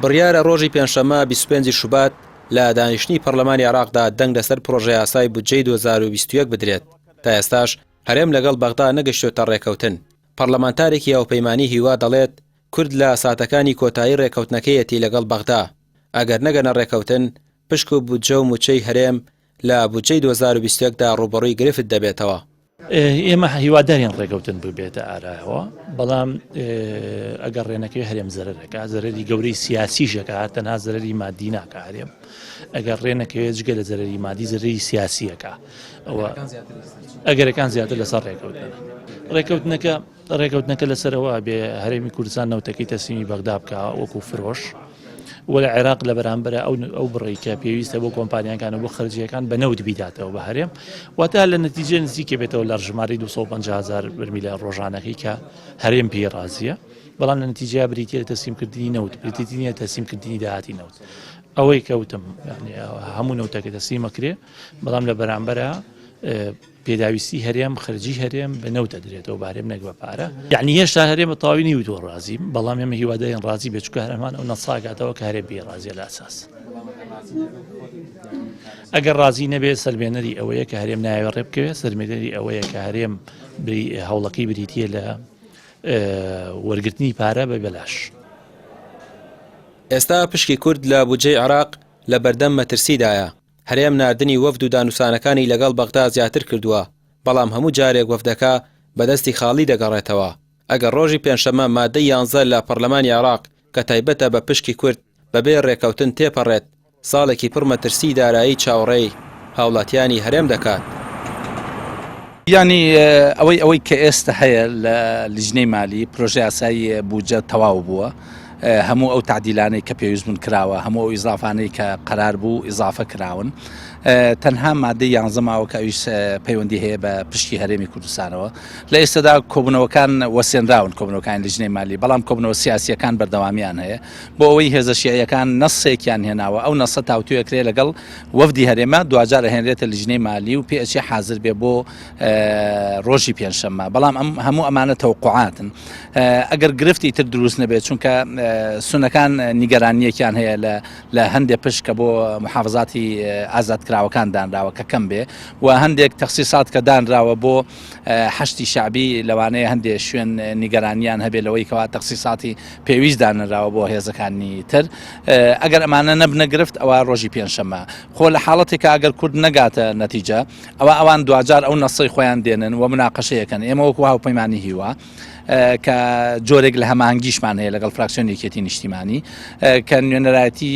بڕیارە ڕۆژی پێنجشەممە 25 شوبات لە دانیشتنی پەرلەمانی عێراقدا دەنگ لەسەر پرۆژەی یاسای بودجەی 2021 بدرێت. تا ئێستاش هەرێم لەگەڵ بەغدا نەگەشتوتە ڕێکەوتن. پەرلەمانتارێکی هاوپەیمانی هیوا دەڵێت کورد لە ساتەکانی کۆتایی ڕێکەوتنەکەیەتی لەگەڵ بەغدا. ئەگەر نەگەنە ڕێکەوتن پشک و بودجە و موچەی هەرێم لە بودجەی 2021دا ڕوبەڕووی گرفت دەبێتەوە. ئێمە هیواداریان ڕێکەوتن ببێتە ئارایەوە، بەڵام ئەگەر ڕێنەکەی هەرێم زەرەرەکە زەرەری گەورەی سیاسیشەکە تەنها زەرەری مادی ناکە هەرێم. ئەگەر ڕێنەکەوێت جگە لە زەرەری مادی زەرەری سیاسیەکە ئەگەرەکان زیاتر لەسەر ڕێکەوتنەکە لەسەرەوە بێ هەرێمی کوردستان نەوتەکەی تەسلیمی بەغدا بکە وەکو فرۆش وەلە عێراق لە بەرامبەر ئەو بڕێکە پێویستە بۆ کۆمپانیەکان و بۆ خەرجیەکان بە نەوت بیداتەوە بە هەرێم واتە لە نەتیجە نزیکە بێتەوە لە ژمارەی 250,000 بەرمیلە ڕۆژانەکەی کە هەرێم پێی ڕازیە، بەڵام لە نەتیجە بریتە تەسلیمکردنی نەوت بریتە تەسلیمکردنی داهاتی نەوت. ئەوەی کەوتم هەموو نەوتەکە تەسلیمەکرێ، بەڵام لە بەرامبەرە پێداویستی هەرێم خەرجی هەرێم بە نەوتە درێتەوە بارێم نەک بە پارە. یعنی هێشتا هەرێم بە تەواوی نیوتوە ڕازیم، بەڵام ئێمە هیواداریان ڕازی بێ چونکە هەرێمان ئەو نەساگاتەوە کە هەرێم بێ ڕازیە لە ئاساس. ئەگەر ڕازی نەبێت سەرمێنەری ئەوەیە کە هەرێم نایەوە ڕێ بکەوێت، سەرمێنەری ئەوەیە کە هەرێم هەوڵەکەی بریتیە لە وەرگرتنی پارە بە بەلاش. ئێستا پشکی کورد لە بودجەی عێراق لە بەردەم مەترسیدایە. هەرێم ناردنی وەفد و دانووسانەکانی لەگەڵ بەغدا زیاتر کردووە، بەڵام هەموو جارێک وەفدەکە بەدەستی خاڵی دەگەڕێتەوە. ئەگەر ڕۆژی پێنجشەممە مادەی 11 لە پەرلەمانی عێراق کە تایبەتە بە پشکی کورد بەبێ ڕێکەوتن تێپەڕێت، ساڵێکی پڕ مەترسی دارایی چاوەڕێی هاوڵاتیانی هەرێم دەکات. ینی ئەوەی کە ئێستا هەیە لە لیژنەی مالی پرۆژە یاسایی بودجە تەواو بووە، هەموو ئەو تعدیلانەی کە پێویست بوون کراوە، هەموو ئەو ئیزافانەی کە قەرار بوو ئیزافە کراون. تەنها مادەی 11 ماوە کە ئەویش پەیوەندی هەیە بە پشتی هەرێمی کوردستانەوە. لە ئێستادا کۆبوونەوەکان وەسێنراون کۆبوونەوەکان لیژنەی مالی، بەڵام کۆبوونەوە سیاسیەکان بەردەوامیان هەیە بۆ ئەوەی هێزە شیعیەکان نەسێکیان هێناوە. ئەو نەسە تاوتوێکرێ لەگەڵ وەفدی هەرێمە دوجار هێنرێتە لیژنەی مالی و پێچی حاضر بێ بۆ ڕۆژی پێنجشەممە، بەڵام هەموو ئەمانە تەوقعاتن. ئەگەر گرفتی تر دروست نەبێت، چونکە سونەکان نیگەرانیەکیان هەیە لە هەندێک پشت کە بۆ محافظاتی ئازادکراوەکان دانراوە کە کەم بێ و هەندێک تەخسیسات کە دانراوە بۆ حەشتی شعبی لەوانەیە هەندێک شوێن نیگەرانیان هەبێت لەوەی کەوا تەخسیساتی پێویست دانراوە بۆ هێزەکانی تر. ئەگەر ئەمانە نەبنە گرفت ئەوە ڕۆژی پێنجشەممە. خۆ لە حاڵەتێکە ئەگەر کورد نەگاتە نەتیجە ئەوان دوجار ئەو نەسەی خۆیان دێنن و مناقەشەیەکەن. ئێمە وەکو هاوپەیمانی هیوا کە جۆرێک لە هەماهنگگیشمان هەیە لەگەڵ فراکسیۆنی یەکێتی نیشتیمانی کە نوێنەرایەتی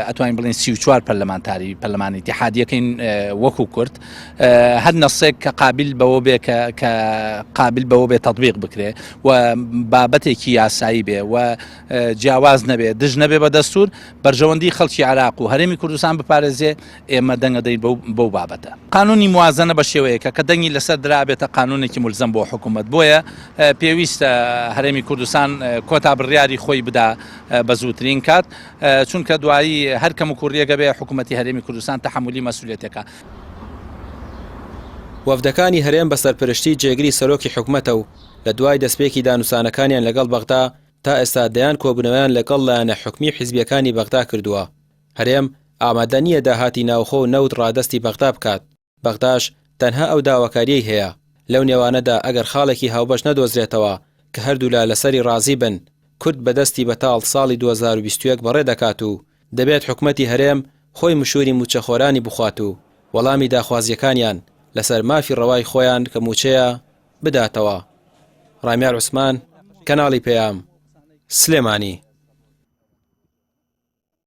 ئەتوانین بڵین 34 پەرلەمانتاری پەرلەمانی اتحادیەکەین وەکو کورد، هەر نەسێک کە قابل بەوە بێ تەطبیق بکرێ و بابەتێکی یاسایی بێ و جیاواز نەبێ دژ نەبێ بە دەستور بەرژەوەندی خەڵکی عێراق و هەرێمی کوردستان بپارێزێ، ئێمە دەنگە دەین بەو بابەتە. قانونی موازنە بە شێوەیەکە کە دەنگی لەسەر درابێتە قانونێکی ملزم بۆ حکوومەت، بۆیە پێویستە هەرێمی کوردستان کۆتا بڕیاری خۆی بدا بە زووترین کات، چونکە دوایی هەر کەم و کوڕیەکە بێ حکوومەتی هەرێمی کوردستان تەحملی مەسئولیەتەکە. وەفدەکانی هەرێم بە سەرپەرشتی جێگری سەرۆکی حکوومەتە و لە دوای دەستپێکی دانووسانەکانیان لەگەڵ بەغدا تا ئێستا دەیان کۆبوونەوەیان لەگەڵ لایەنە حکومی حیزبیەکانی بەغدا کردووە. هەرێم ئامادە نییە داهاتی ناوخۆ و نەوت ڕادەستی بەغدا بکات. بەغداش تەنها ئەو داواکاریەی هەیە. لەو نێوانەدا ئەگەر خاڵێکی هاوبەش نەدۆزرێتەوە کە هەردوو لەسەری ڕازی بن، کورد بەدەستی بەتاڵ ساڵی 2021 بەڕێ دەکات و دەبێت حکوومەتی هەرێم خۆی مشوری موچەخۆرانی بخوات و وەڵامی داخوازیەکانیان لەسەر مافی ڕەوای خۆیان کە موچەیە بداتەوە. ڕامیار عوسمان، کەناڵی پەیام، سلێمانی.